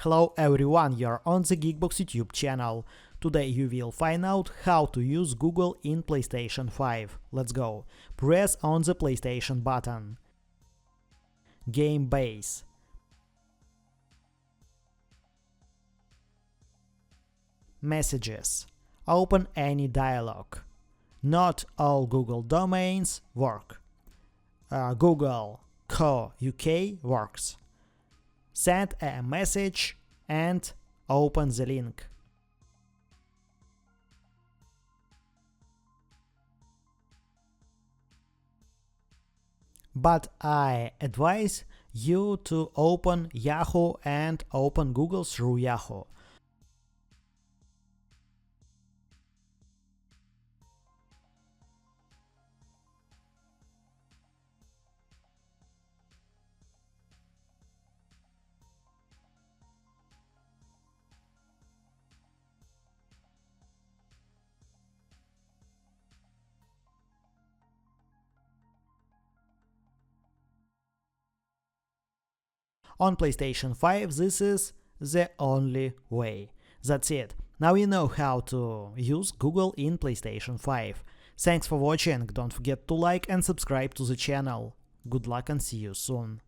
Hello everyone, you're on the GeekBox YouTube channel. Today you will find out how to use Google in PlayStation 5. Let's go. Press on the PlayStation button. Game base. Messages. Open any dialog. Not all Google domains work. Google Co UK works. Send a message and open the link. But I advise you to open Yahoo and open Google through Yahoo. On PlayStation 5 this is the only way. That's it. Now you know how to use Google in PlayStation 5. Thanks for watching, don't forget to like and subscribe to the channel. Good luck and see you soon.